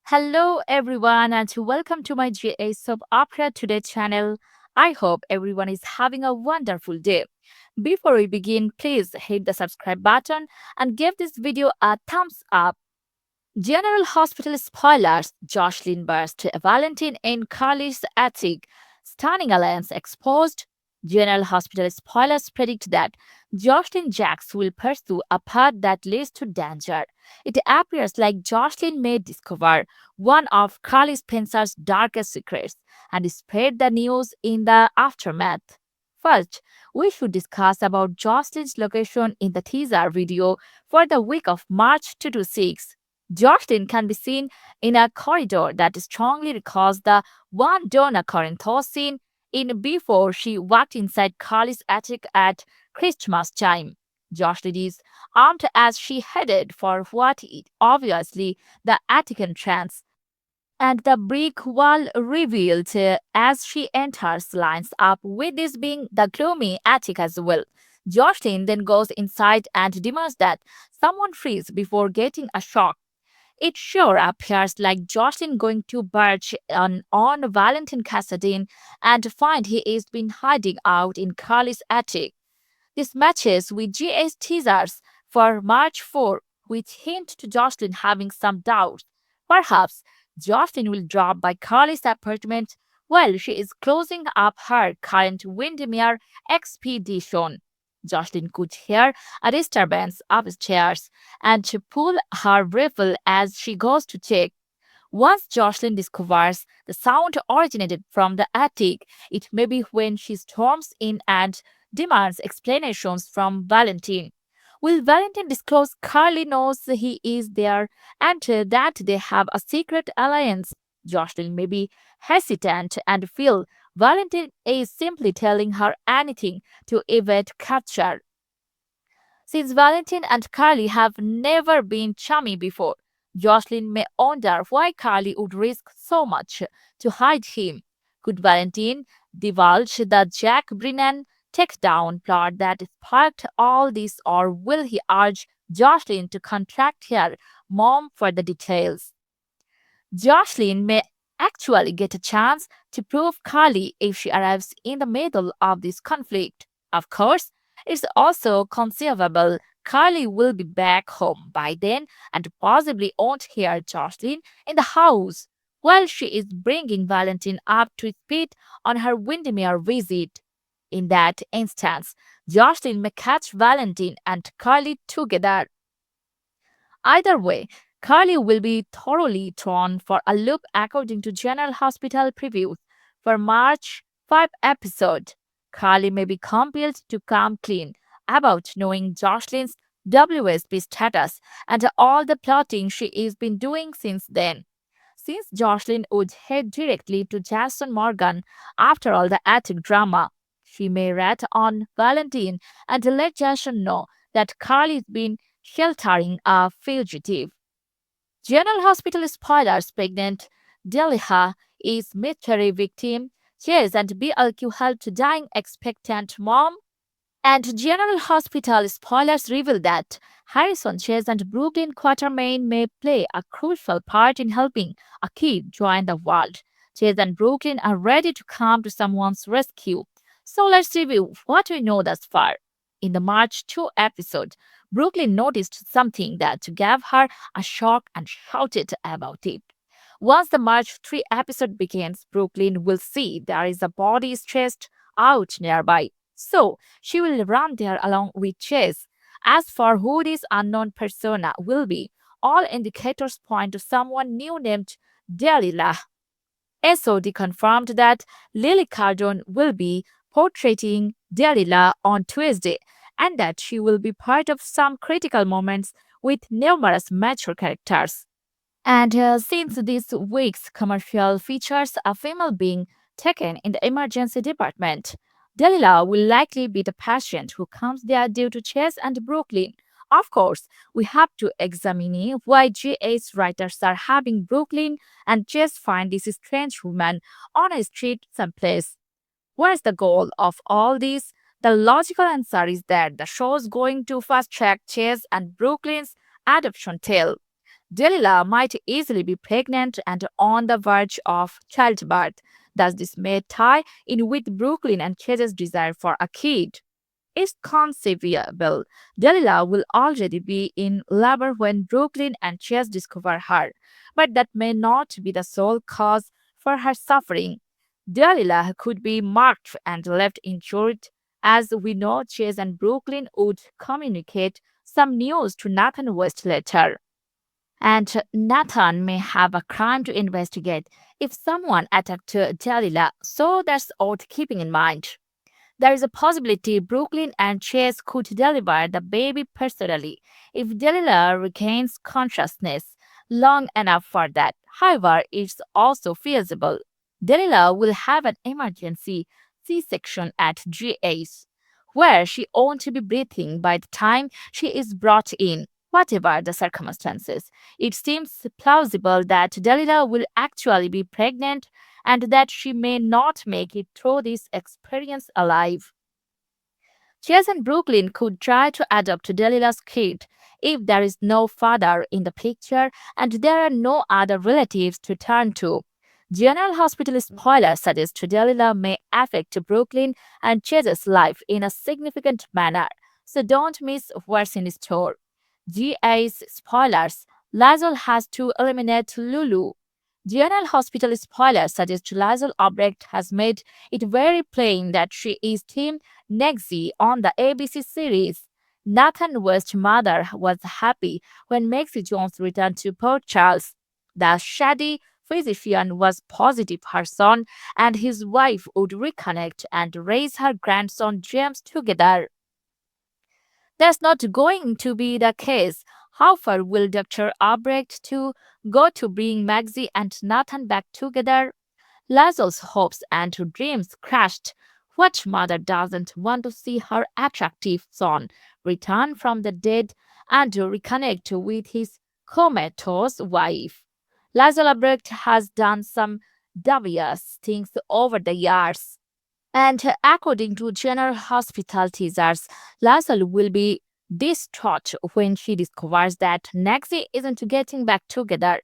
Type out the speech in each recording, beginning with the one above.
Hello everyone and welcome to my GA Soap Opera Today channel. I hope everyone is having a wonderful day. Before we begin, please hit the subscribe button and give this video a thumbs up. General Hospital spoilers: Josslyn burst Valentin in Carly's attic. Stunning alliance exposed. General Hospital spoilers predict that Josslyn Jax will pursue a path that leads to danger. It appears like Josslyn may discover one of Carly Spencer's darkest secrets and spread the news in the aftermath. First, we should discuss about Josslyn's location in the teaser video for the week of March 2 to 6. Josslyn can be seen in a corridor that strongly recalls the one Donna Corinthos scene in before she walked inside Carly's attic at Christmas time. Josslyn is armed as she headed for what is obviously the attic entrance, and the brick wall revealed as she enters lines up with this being the gloomy attic as well. Josslyn then goes inside and demands that someone freeze before getting a shock. It sure appears like Josslyn going to barge on Valentin Cassadine and find he is been hiding out in Carly's attic. This matches with GA's teasers for March 4, which hint to Josslyn having some doubts. Perhaps Josslyn will drop by Carly's apartment while she is closing up her current Windermere expedition. Josslyn could hear a disturbance upstairs and she pull her rifle as she goes to check. Once Josslyn discovers the sound originated from the attic, it may be when she storms in and demands explanations from Valentin. Will Valentin disclose Carly knows he is there and that they have a secret alliance? Josslyn may be hesitant and feel Valentin is simply telling her anything to evade capture. Since Valentin and Carly have never been chummy before, Josslyn may wonder why Carly would risk so much to hide him. Could Valentin divulge the Jack Brennan takedown plot that sparked all this, or will he urge Josslyn to contact her mom for the details? Josslyn may actually get a chance to prove Carly if she arrives in the middle of this conflict. Of course, it's also conceivable Carly will be back home by then and possibly won't hear Josslyn in the house while she is bringing Valentin up to speed on her Windermere visit. In that instance, Josslyn may catch Valentin and Carly together. Either way, Carly will be thoroughly thrown for a loop according to General Hospital previews for March 5 episode. Carly may be compelled to come clean about knowing Joshlyn's WSP status and all the plotting she has been doing since then. Since Josslyn would head directly to Jason Morgan after all the attic drama, she may rat on Valentin and let Jason know that Carly's been sheltering a fugitive. General Hospital spoilers: pregnant Delila is mystery victim. Chase and BLQ helped dying expectant mom. And General Hospital spoilers reveal that Harrison, Chase, and Brooklyn Quatermain may play a crucial part in helping a kid join the world. Chase and Brooklyn are ready to come to someone's rescue. So let's review what we know thus far. In the March 2 episode, Brooklyn noticed something that gave her a shock and shouted about it. Once the March 3 episode begins, Brooklyn will see there is a body stretched out nearby. So she will run there along with Chase. As for who this unknown persona will be, all indicators point to someone new named Delila. SOD confirmed that Lily Cardone will be portraying Delila on Tuesday and that she will be part of some critical moments with numerous mature characters. And since this week's commercial features a female being taken in the emergency department, Delila will likely be the patient who comes there due to Chase and Brooklyn. Of course, we have to examine why GA's writers are having Brooklyn and Chase find this strange woman on a street someplace. What is the goal of all this? The logical answer is that the show is going to fast track Chase and Brooklyn's adoption tale. Delila might easily be pregnant and on the verge of childbirth. Does this may tie in with Brooklyn and Chase's desire for a kid? It's conceivable. Delila will already be in labor when Brooklyn and Chase discover her, but that may not be the sole cause for her suffering. Delila could be marked and left injured. As we know, Chase and Brooklyn would communicate some news to Nathan West later. And Nathan may have a crime to investigate if someone attacked Delila, so that's worth keeping in mind. There is a possibility Brooklyn and Chase could deliver the baby personally if Delila regains consciousness long enough for that. However, it's also feasible Delila will have an emergency C-section at GA's, where she won't be breathing by the time she is brought in. Whatever the circumstances, it seems plausible that Delila will actually be pregnant and that she may not make it through this experience alive. Chase and Brooklyn could try to adopt Delila's kid if there is no father in the picture and there are no other relatives to turn to. General Hospital spoilers suggest Delila may affect Brooklyn and Chase's life in a significant manner, so don't miss what's in store. GA's spoilers. Liesl has to eliminate Lulu. General Hospital spoilers suggest Liesl Albrecht has made it very plain that she is Team Maxie on the ABC series. Nathan West's mother was happy when Maxie Jones returned to Port Charles. The shady physician was positive her son and his wife would reconnect and raise her grandson James together. That's not going to be the case. How far will Dr. Albrecht to go to bring Maxie and Nathan back together? Lazo's hopes and dreams crashed. What mother doesn't want to see her attractive son return from the dead and reconnect with his comatose wife? Lazo Albrecht has done some dubious things over the years. And according to General Hospital teasers, Liesl will be distraught when she discovers that Maxie isn't getting back together.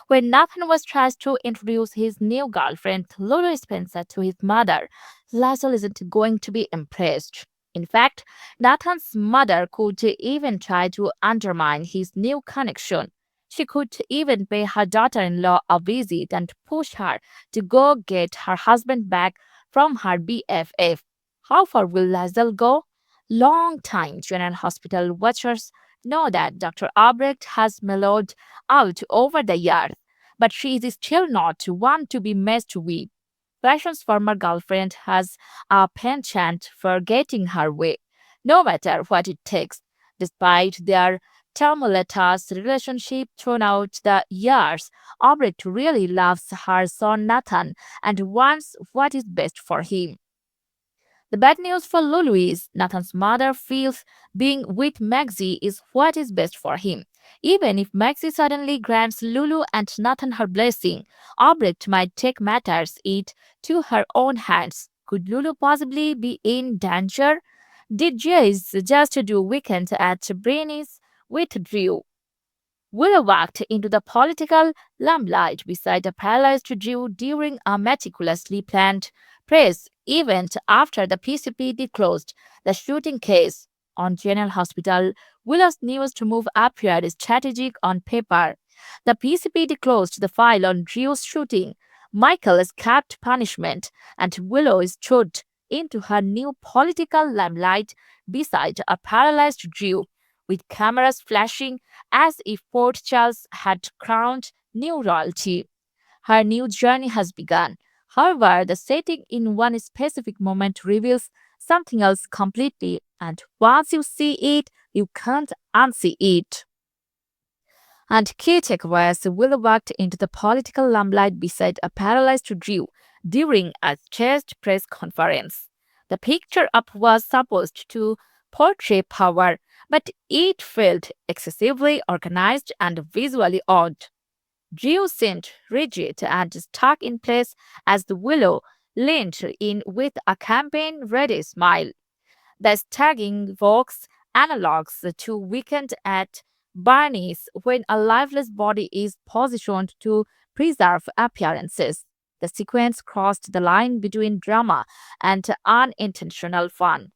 When Nathan was tries to introduce his new girlfriend, Lulu Spencer, to his mother, Liesl isn't going to be impressed. In fact, Nathan's mother could even try to undermine his new connection. She could even pay her daughter in law a visit and push her to go get her husband back from her BFF. How far will Liesl go? Long time General Hospital watchers know that Dr. Albrecht has mellowed out over the years, but she is still not one to be messed with. Fashion's former girlfriend has a penchant for getting her way, no matter what it takes. Despite their tumultuous relationship throughout the years, Albrecht really loves her son Nathan and wants what is best for him. The bad news for Lulu is Nathan's mother feels being with Maxie is what is best for him. Even if Maxie suddenly grants Lulu and Nathan her blessing, Albrecht might take matters it to her own hands. Could Lulu possibly be in danger? Did Jace just do weekend at Brainies with Drew? Willow walked into the political limelight beside a paralyzed Jew during a meticulously planned press event after the PCPD closed the shooting case. On General Hospital, Willow's news move appeared strategic on paper. The PCPD closed the file on Drew's shooting. Michael escaped punishment, and Willow stood into her new political limelight beside a paralyzed Drew, with cameras flashing as if Port Charles had crowned new royalty. Her new journey has begun. However, the setting in one specific moment reveals something else completely, and once you see it, you can't unsee it. And key takeaways Willow walked into the political limelight beside a paralyzed Drew during a chest press conference. The picture up was supposed to portray power, but it felt excessively organized and visually odd. Drew seemed rigid and stuck in place as the Willow leaned in with a campaign ready smile. The staggering Vox analogs to Weekend at Barney's when a lifeless body is positioned to preserve appearances. The sequence crossed the line between drama and unintentional fun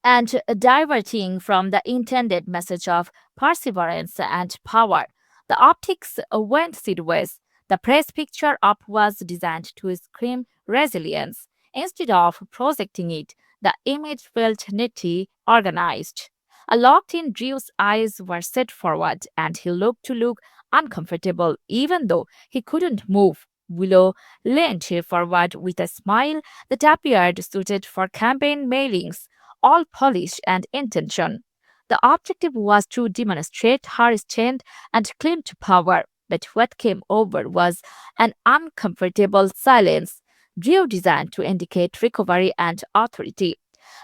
and diverting from the intended message of perseverance and power. The optics went sideways. The press picture up was designed to scream resilience. Instead of projecting it, the image felt neatly organized. A locked in Drew's eyes were set forward, and he looked to look uncomfortable even though he couldn't move. Willow leaned forward with a smile that appeared suited for campaign mailings, all polish and intention. The objective was to demonstrate her strength and claim to power, but what came over was an uncomfortable silence. Drew designed to indicate recovery and authority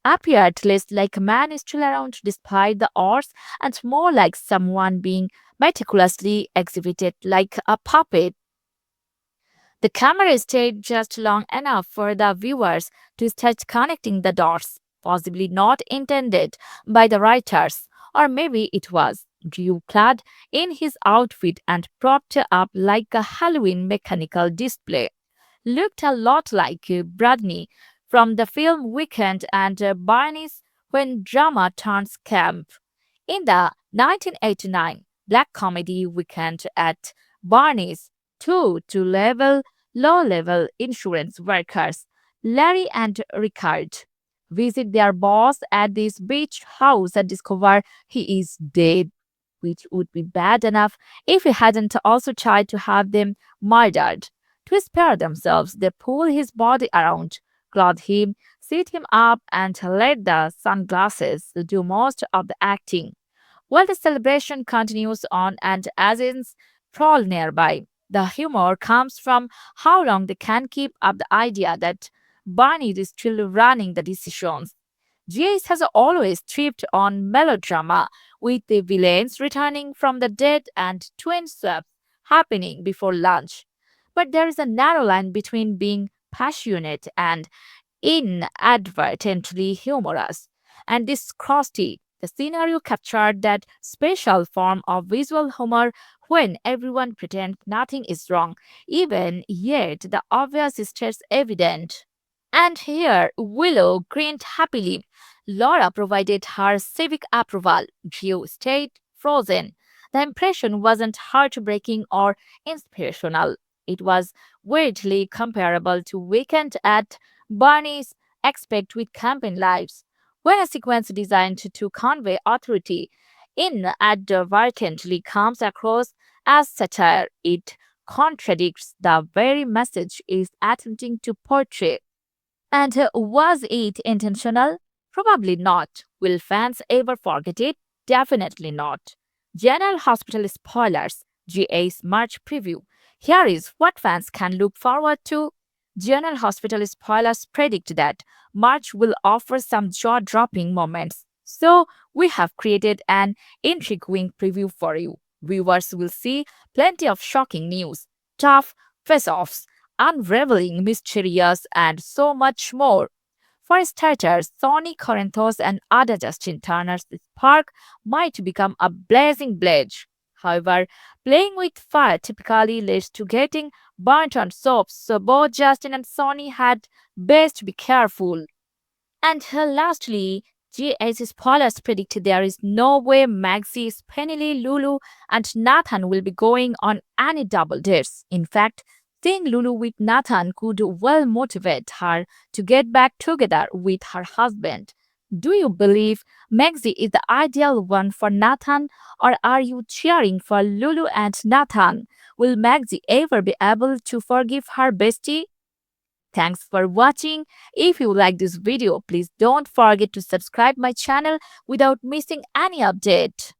appeared less like a man still around despite the odds and more like someone being meticulously exhibited like a puppet. The camera stayed just long enough for the viewers to start connecting the dots, possibly not intended by the writers, or maybe it was. Drew, clad in his outfit and propped up like a Halloween mechanical display, looked a lot like Bradney from the film Weekend and Barney's When Drama Turns Camp. In the 1989 black comedy Weekend at Barney's, two low-level insurance workers, Larry and Ricard, visit their boss at this beach house and discover he is dead, which would be bad enough if he hadn't also tried to have them murdered. To spare themselves, they pull his body around, clothe him, sit him up, and let the sunglasses do most of the acting. While the celebration continues on and agents prowl nearby, the humor comes from how long they can keep up the idea that Barney is still running the decisions. GS has always thrived on melodrama, with the villains returning from the dead and twin swaps happening before lunch. But there is a narrow line between being passionate and inadvertently humorous. And this crusty, the scenario captured that special form of visual humor when everyone pretends nothing is wrong, even yet the obvious stays evident. And here Willow grinned happily. Laura provided her civic approval. Drew stayed frozen. The impression wasn't heartbreaking or inspirational. It was weirdly comparable to Weekend at Barney's Expect with Campaign Lives, when a sequence designed to convey authority inadvertently comes across as satire. It contradicts the very message it is attempting to portray. And was it intentional? Probably not. Will fans ever forget it? Definitely not. General Hospital spoilers, GA's March preview. Here is what fans can look forward to. General Hospital spoilers predict that March will offer some jaw dropping moments. So, we have created an intriguing preview for you. Viewers will see plenty of shocking news, tough face offs, unraveling mysterious, and so much more. For starters, Sonny Corinthos and Ada Justin Turner's spark might become a blazing blaze. However, playing with fire typically leads to getting burnt on soaps, so both Justin and Sonny had best be careful. And lastly, GH spoilers predict there is no way Maxie, Penny, Lulu, and Nathan will be going on any double dates. In fact, seeing Lulu with Nathan could well motivate her to get back together with her husband. Do you believe Maxie is the ideal one for Nathan, or are you cheering for Lulu and Nathan? Will Maxie ever be able to forgive her bestie? Thanks for watching. If you like this video, please don't forget to subscribe my channel without missing any update.